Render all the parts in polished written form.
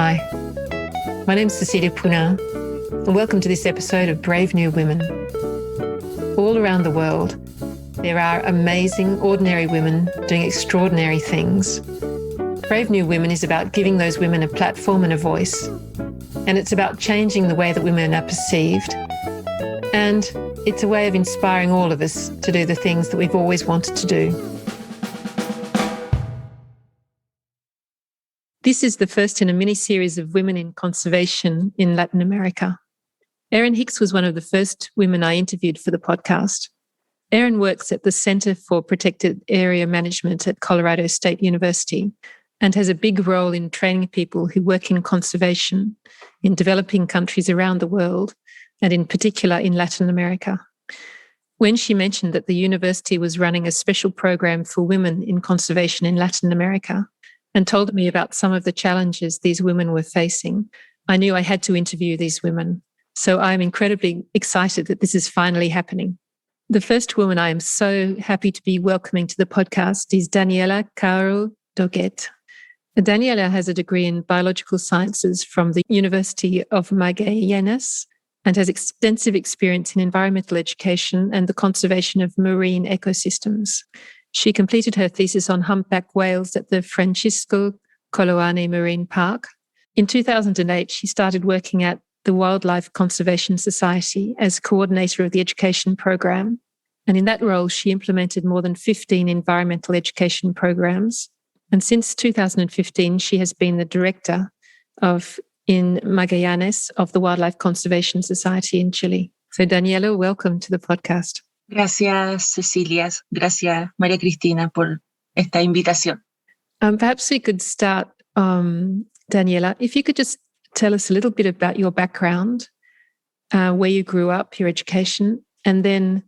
Hi, my name's Cecilia Poullain, and welcome to this episode of Brave New Women. All around the world, there are amazing, ordinary women doing extraordinary things. Brave New Women is about giving those women a platform and a voice, and it's about changing the way that women are perceived. And it's a way of inspiring all of us to do the things that we've always wanted to do. This is the first in a mini-series of women in conservation in Latin America. Erin Hicks was one of the first women I interviewed for the podcast. Erin works at the Center for Protected Area Management at Colorado State University and has a big role in training people who work in conservation in developing countries around the world, and in particular in Latin America. When she mentioned that the university was running a special program for women in conservation in Latin America, and told me about some of the challenges these women were facing, I knew I had to interview these women. So I'm incredibly excited that this is finally happening. The first woman I am so happy to be welcoming to the podcast is Daniela Caro Droguett. Daniela has a degree in biological sciences from the University of Magallenes and has extensive experience in environmental education and the conservation of marine ecosystems. She completed her thesis on humpback whales at the Francisco Coloane Marine Park. In 2008, she started working at the Wildlife Conservation Society as coordinator of the education program. And in that role, she implemented more than 15 environmental education programs. And since 2015, she has been the director in Magallenes of the Wildlife Conservation Society in Chile. So Daniela, welcome to the podcast. Gracias, Cecilia. Gracias, María Cristina, por esta invitación. Perhaps we could start, Daniela, if you could just tell us a little bit about your background, where you grew up, your education, and then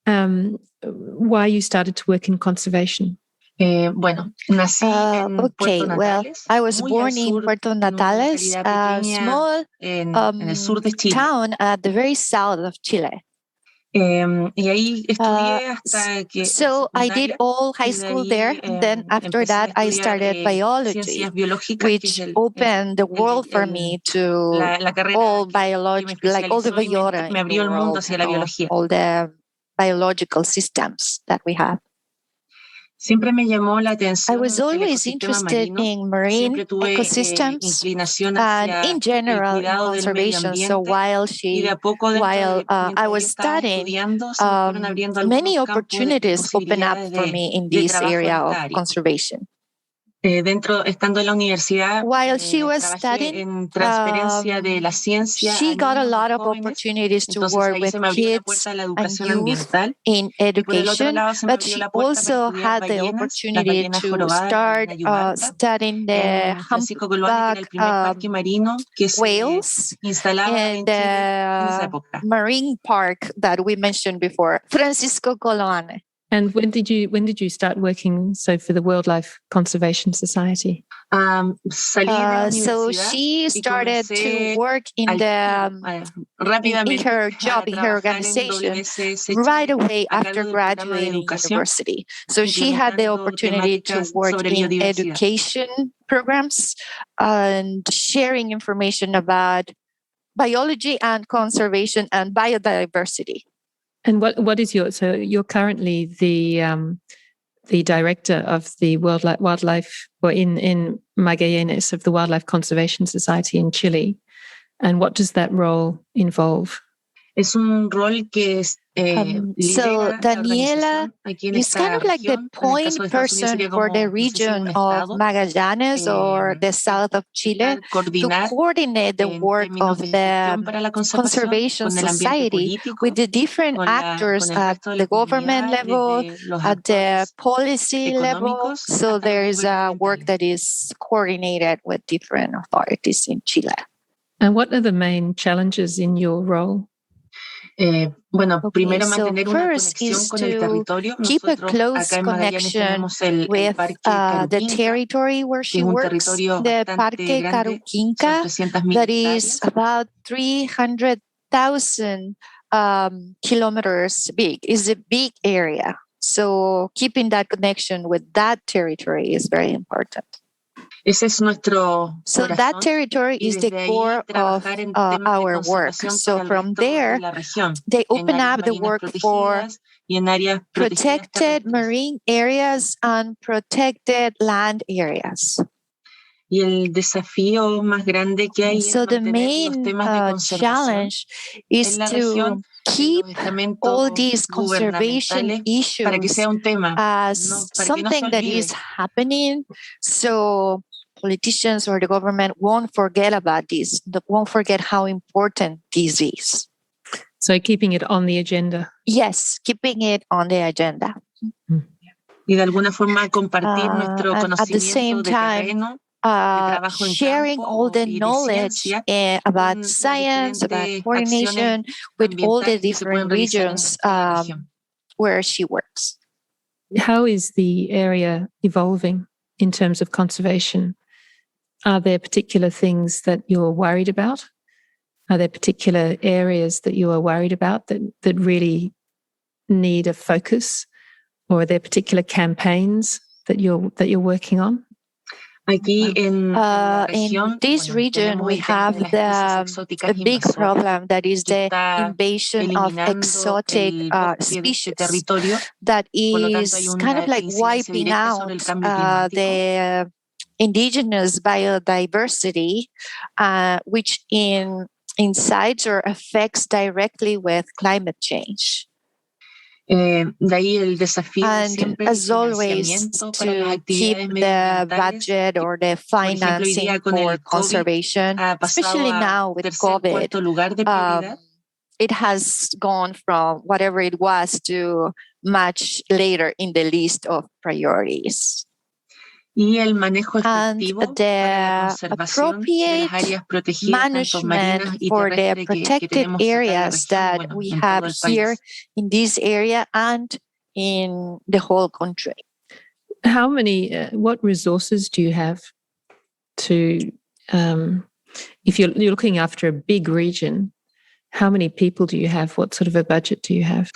why you started to work in conservation. Nací en Puerto Natales. I was born in Puerto Natales, a small en el sur de Chile. town at the very south of Chile. Y ahí estudié hasta que So I did all high school there. Then after that, I started biology, which opened the world for me to all biology, like all the biota, me abrió el mundo hacia la biología. All the biological systems that we have. Siempre me llamó la atención. I was always interested in marine ecosystems and in general in conservation. So while I was studying, many opportunities opened up for me in this area of conservation. Estando en la universidad, while she was studying, en transferencia de la ciencia, she got a lot of opportunities to work with kids and youth in education, but she also had the opportunity to start studying the humpback whales in the marine park that we mentioned before, Francisco Coloane. And when did you start working for the Wildlife Conservation Society? So she started to work in her job, in her organization, right away after graduating university. So she had the opportunity to work in education programs and sharing information about biology and conservation and biodiversity. And what is you're currently the director of the wildlife, or in Magallenes of the Wildlife Conservation Society in Chile. And what does that role involve? Es un rol que so Daniela is kind of like the point person for the region of Magallenes or the south of Chile to coordinate the work of the Conservation Society with the different actors at the government level, at the policy level. So there is a work that is coordinated with different authorities in Chile. And what are the main challenges in your role? Primero so first is to keep a close connection with the territory where she works, the Parque Caruquinca, that is about 300,000 kilometers big. It's a big area. So keeping that connection with that territory is very important. Ese es nuestro So that corazón, territory y is the desde ahí core of trabajar en temas de our work. conservación So para el from resto de there, la región, they en open áreas up the marinas work for protegidas y en áreas protegidas protected terrestres. marine areas and protected land areas. Y el desafío más grande que hay So es the mantener los main temas de conservación challenge is en la to región, en keep los estamentos all these conservation gubernamentales, para que issues sea un tema, as para que no se something that is olvide. happening, so politicians or the government won't forget about this, won't forget how important this is. So keeping it on the agenda. Yes, keeping it on the agenda. Y de alguna forma compartir nuestro and at the conocimiento same de time, terreno, de trabajo en sharing campo all the y de knowledge ciencia about con las science, about diferentes coordination with all the ambientales que se different pueden realizar en regions cada región. where she works. How is the area evolving in terms of conservation? Are there particular things that you're worried about? Are there particular areas that you are worried about that really need a focus? Or are there particular campaigns that you're working on? Aquí en la región, in this region, we have a big problem that is the invasion of exotic species that is kind of like wiping out the indigenous biodiversity, which incides or affects directly with climate change. De ahí el desafío And as always, to keep the budget or the financing for conservation, especially now with COVID, it has gone from whatever it was to much later in the list of priorities. Y el manejo and efectivo the para la conservación de las áreas protegidas, tanto marinas management y for the terrestres, que protected tenemos acá en la areas región, that bueno, we en have todo el here país. in this area and in the whole country. How many, what resources do you have to, if you're looking after a big region, how many people do you have? What sort of a budget do you have?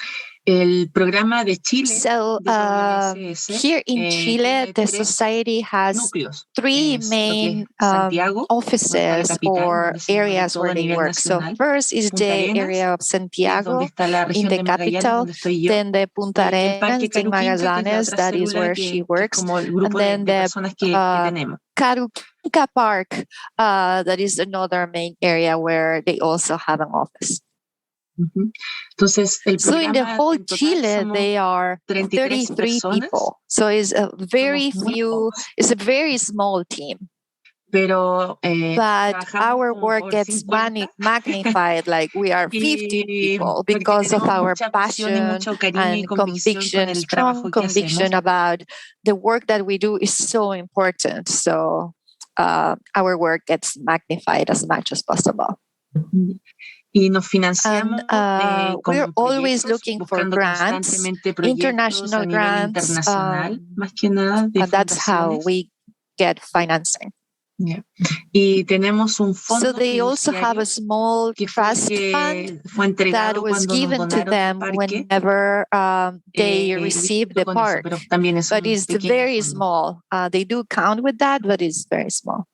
El programa de Chile, So WSS, here in Chile, the society has núcleos, three lo que main es Santiago, offices capital, or donde se mueve areas todo where a they nivel work. So nacional. first is Punta the Arenas, area of que es Santiago donde está la in región the de Magallenes, capital, donde estoy yo. then the Punta El Parque Arenas in Caruquinca, que es la Magallenes, otra that is célula where que she es works, como el and grupo then de the personas que tenemos. Caruquinca Park, that is another main area where they also have an office. Entonces, el So in the programa whole en total Chile, somos they are 33 33 personas, people. So it's a very somos muy few, pocos, it's a very small team. pero But trabajamos our como work por gets 50 magnified, like we are 50 people porque because of tenemos our mucha pasión y passion mucho cariño y and convicción con conviction, el strong trabajo que conviction hacemos. about the work that we do is so important. So our work gets magnified as much as possible. Y nos financiamos we're con always proyectos, looking for buscando grants, constantemente proyectos international a nivel grants. internacional, más que nada de And that's how fundaciones. we get financing. Yeah. Y tenemos un fondo So they also have a small trust fund that was given to them whenever they received the park. But it's very small. They do count with that, but it's very small.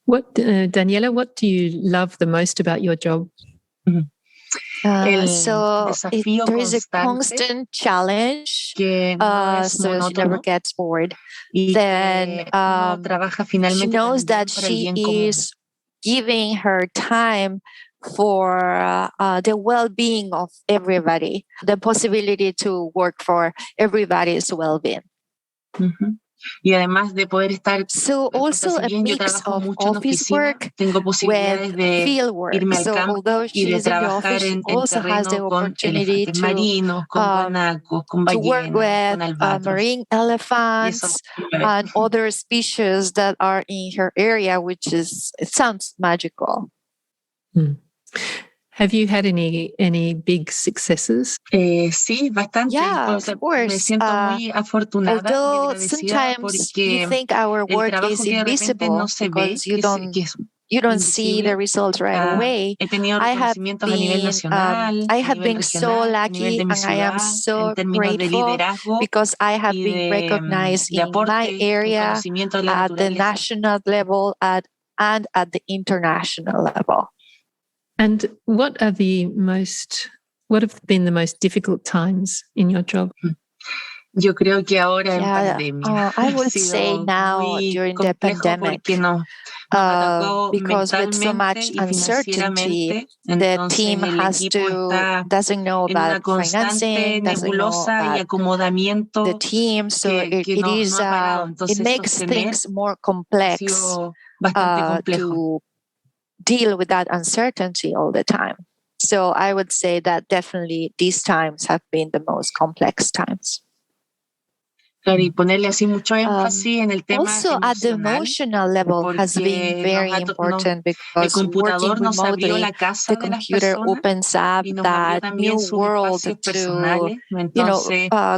What, Daniela, what do you love the most about your job? There is a constant challenge, so she never gets bored. Then she knows that she is giving her time for the well-being of everybody, the possibility to work for everybody's well-being. Y además de poder estar, so also a mix of office work with field work. So although she's in the office, she also has the opportunity to work with marine elephants and other species that are in her area, which is, it sounds magical. Have you had any big successes? Sí, bastante. Yeah, of course. Me siento muy afortunada although y agradecida sometimes porque you think our work is invisible no se ve, because you don't you don't see the results right away. I have been so lucky, and I am so grateful because I have been recognized in my area at the national level and at the international level. And what have been the most difficult times in your job? Yo creo que ahora en pandemia. I would say now during the pandemic, because with so much uncertainty, the team doesn't know about financing, doesn't know about the team, so it makes things more complex to deal with that uncertainty all the time. So I would say that definitely these times have been the most complex times. Y ponerle así mucho énfasis en el tema also at the emotional level has been very important because working remotely, the computer opens up that new world to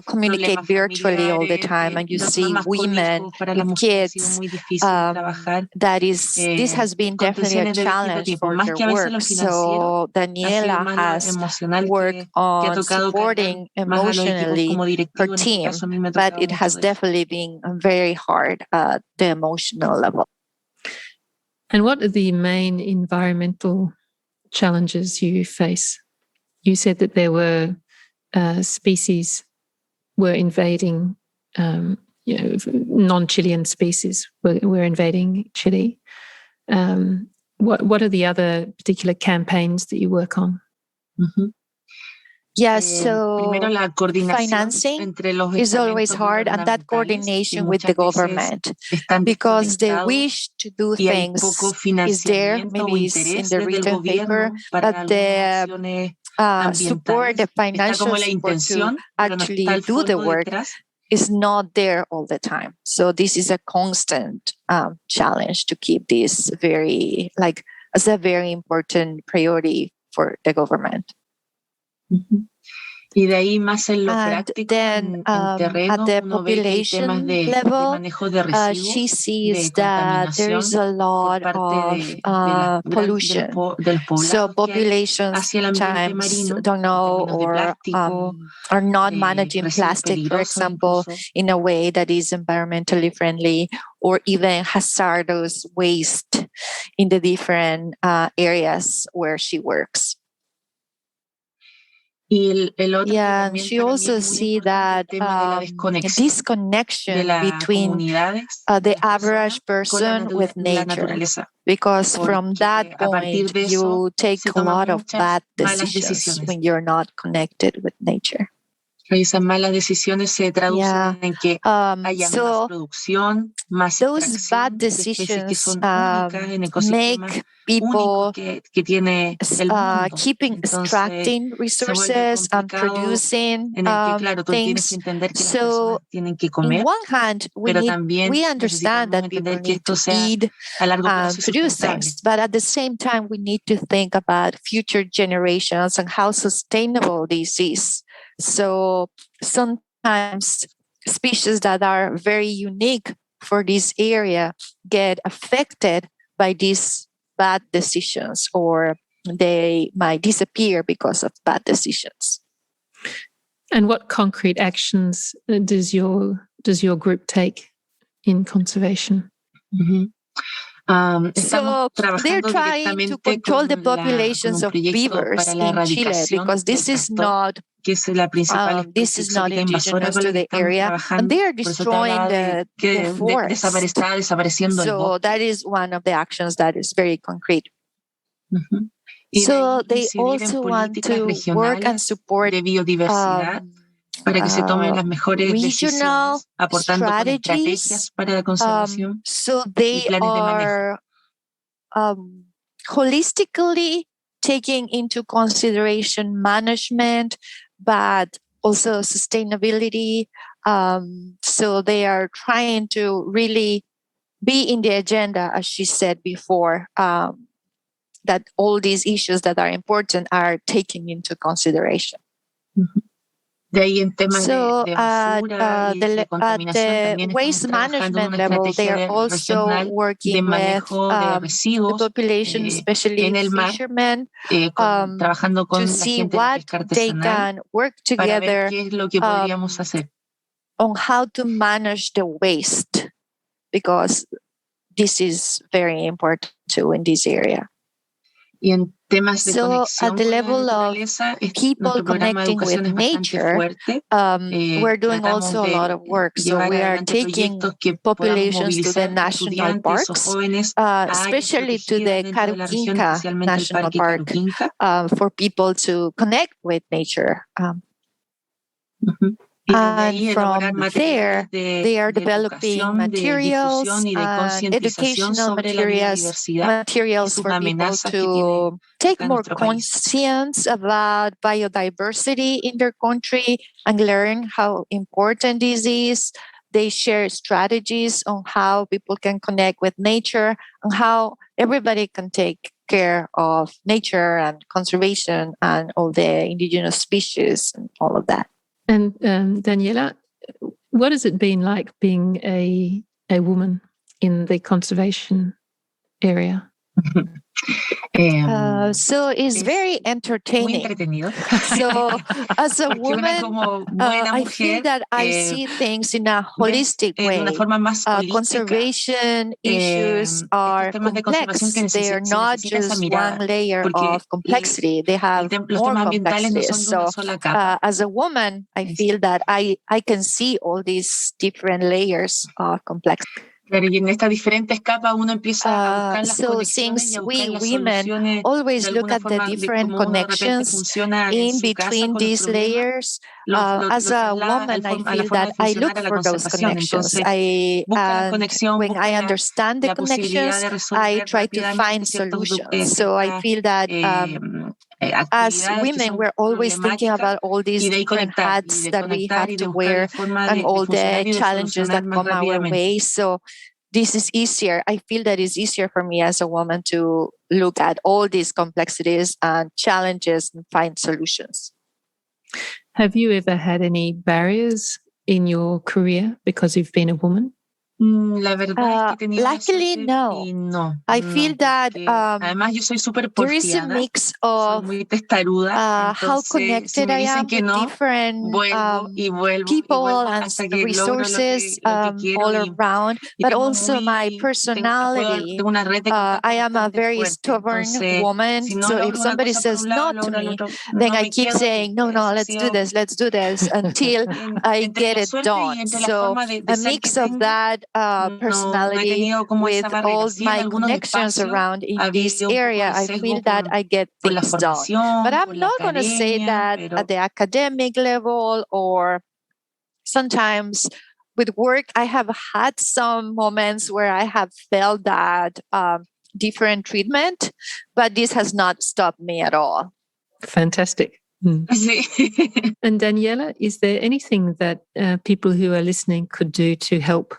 communicate virtually all the time, and you see women with kids. This has been definitely a challenge for their work. So Daniela has worked on supporting emotionally her team, but it has definitely been very hard at the emotional level. And what are the main environmental challenges you face? You said that there were species were invading, non-Chilean species were invading Chile. What are the other particular campaigns that you work on? Mm-hmm. Yeah, so financing is always hard, and that coordination with the government, because the wish to do things is there, maybe it's in the written paper, but the support, the financial support to actually do the work is not there all the time. So this is a constant challenge to keep this as a very important priority for the government. Mm-hmm. Y de ahí más en lo práctico, en terreno, at the population level, she sees that there is a lot of pollution. So populations sometimes don't know or are not managing plastic, for example, in a way that is environmentally friendly, or even hazardous waste in the different areas where she works. Yeah, she also see that disconnection between the average person with nature, because from that point you take a lot of bad decisions when you're not connected with nature. Esas malas decisiones se traducen en que haya más producción, más those bad decisions make people keeping extracting resources and producing things. So in one hand, we understand that people need to eat and produce things, but at the same time, we need to think about future generations and how sustainable this is. So sometimes species that are very unique for this area get affected by these bad decisions, or they might disappear because of bad decisions. And what concrete actions does your group take in conservation? Mm-hmm. So they're trying to control the populations of beavers in Chile, because this is not indigenous to the area, and they are destroying the forest. So that is one of the actions that is very concrete. Mm-hmm. So they also want to work and support para que se tomen las mejores regional decisiones, aportando strategies, estrategias para la conservación. So they are holistically taking into consideration management, but also sustainability. So they are trying to really be in the agenda, as she said before, that all these issues that are important are taken into consideration. Mm-hmm. De ahí en temas So de basura y de contaminación at también the waste estamos trabajando en management una level, they estrategia are also regional de working with manejo de the residuos population, especially en el mar, fishermen, trabajando con to la see gente de la what pesca they artesanal can work para ver together qué es lo que podríamos hacer. on how to manage the waste, because this is very important too in this area. Y en temas de conexión at the con level la of naturaleza, people nuestro programa de connecting with educación es bastante nature, fuerte. we're doing also a lot of work. So we are taking populations to the national parks, especially to the Caruquinca National Park, for people to connect with nature. And from there, they are developing materials and educational materials for people to take more conscience about biodiversity in their country and learn how important this is. They share strategies on how people can connect with nature and how everybody can take care of nature and conservation and all the indigenous species and all of that. And Daniela, what has it been like being a woman in the conservation area? So it's very entertaining. So as a woman, I feel that I see things in a holistic way. Conservation issues are complex. They are not just one layer of complexity. They have more complexities. So as a woman, I feel that I can see all these different layers of complexity. Claro, y en estas diferentes capas uno empieza a buscar las conexiones y a buscar las soluciones. Always look at the different connections in between these layers. As a woman, I feel that I look for those connections. When I understand the connections, I try to find solutions. So I feel that as women, we're always thinking about all these different hats that we have to wear and all the challenges that come our way. So this is easier. I feel that it's easier for me as a woman to look at all these complexities and challenges and find solutions. Have you ever had any barriers in your career because you've been a woman? La verdad es que luckily, no. I feel that además yo soy súper there is a mix of muy testaruda, how connected I am with different people and resources all around, but also my personality. I am a very stubborn woman, so if somebody says no to me, then I keep saying, no, let's do this until I get it done. So a mix of that personality with all my connections around in this area, I feel that I get things done. But I'm not going to say that at the academic level, or sometimes with work, I have had some moments where I have felt that different treatment, but this has not stopped me at all. Fantastic. And Daniela, is there anything that people who are listening could do to help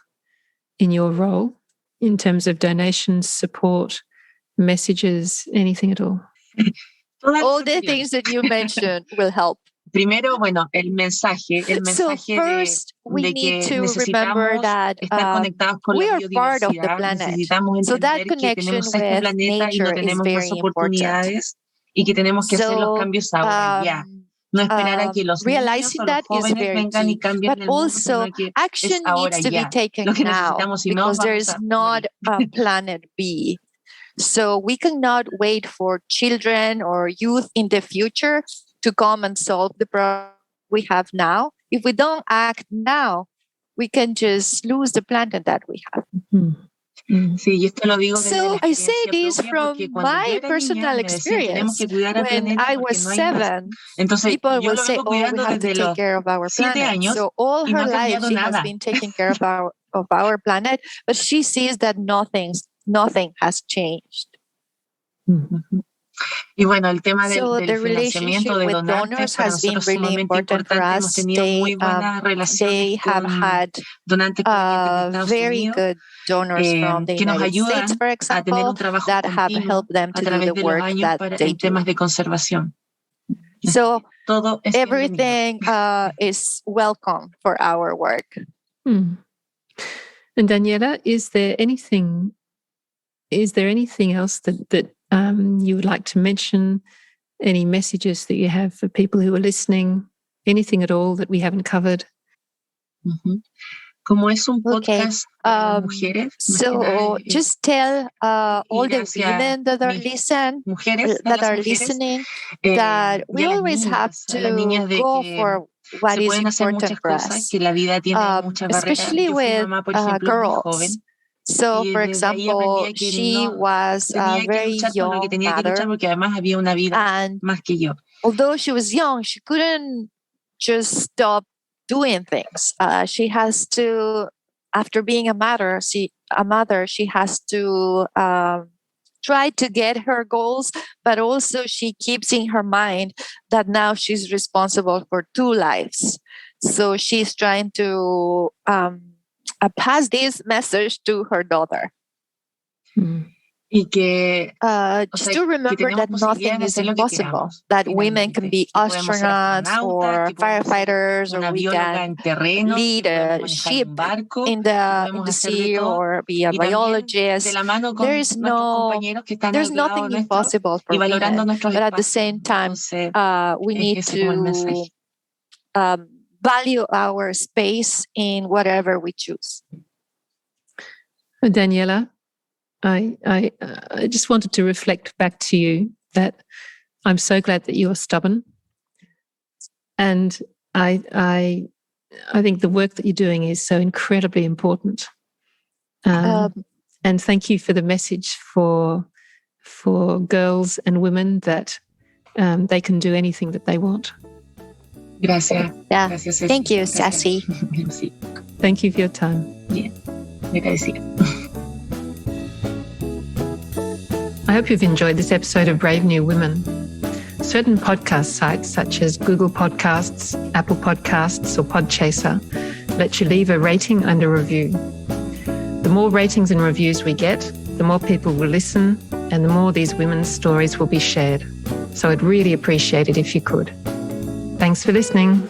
in your role in terms of donations, support, messages, anything at all? All the things that you mentioned will help. Primero, bueno, el mensaje so first, we need to remember that we are part of the planet. So that connection with nature is very important. Y que tenemos que hacer los cambios ahora, ya. No esperar a que los realizing niños o los jóvenes vengan y cambien el mundo, sino que action needs to be taken now, because there is not a planet B. So we cannot wait for children or youth in the future to come and solve the problem we have now. If we don't act now, we can just lose the planet that we have. Sí, y esto lo digo so I say this from my personal experience. When I was 7, people will say, we have to take care of our planet. So all her life, she has been taking care of our planet, but she sees that nothing has changed. Y bueno, el tema del financiamiento de donantes para nosotros es sumamente importante. Hemos tenido muy buenas relaciones con donantes provenientes de Estados Unidos que nos ayudan a tener un trabajo continuo a través de los años en temas de conservación. So everything is welcome for our work. And Daniela, is there anything else that you would like to mention? Any messages that you have for people who are listening? Anything at all that we haven't covered? Como es un podcast de mujeres, so just tell all the women that are listening that we always have to go for what is important for us, especially with girls. So, for example, she was a very young mother, and although she was young, she couldn't just stop doing things. She has to, after being a mother, she has to try to get her goals, but also she keeps in her mind that now she's responsible for 2 lives. So she's trying to pass this message to her daughter. Just to remember that nothing is impossible, that women can be astronauts or firefighters, or we can lead a ship in the sea or be a biologist. There's nothing impossible for women, but at the same time, we need to value our space in whatever we choose. Daniela, I just wanted to reflect back to you that I'm so glad that you are stubborn, and I think the work that you're doing is so incredibly important. And thank you for the message for girls and women that they can do anything that they want. Gracias. Yeah. Gracias, Ceci. Thank you, Ceci. Sí. Thank you for your time. Bien. Agradecida. I hope you've enjoyed this episode of Brave New Women. Certain podcast sites such as Google Podcasts, Apple Podcasts, or Podchaser let you leave a rating and a review. The more ratings and reviews we get, the more people will listen and the more these women's stories will be shared. So I'd really appreciate it if you could. Thanks for listening.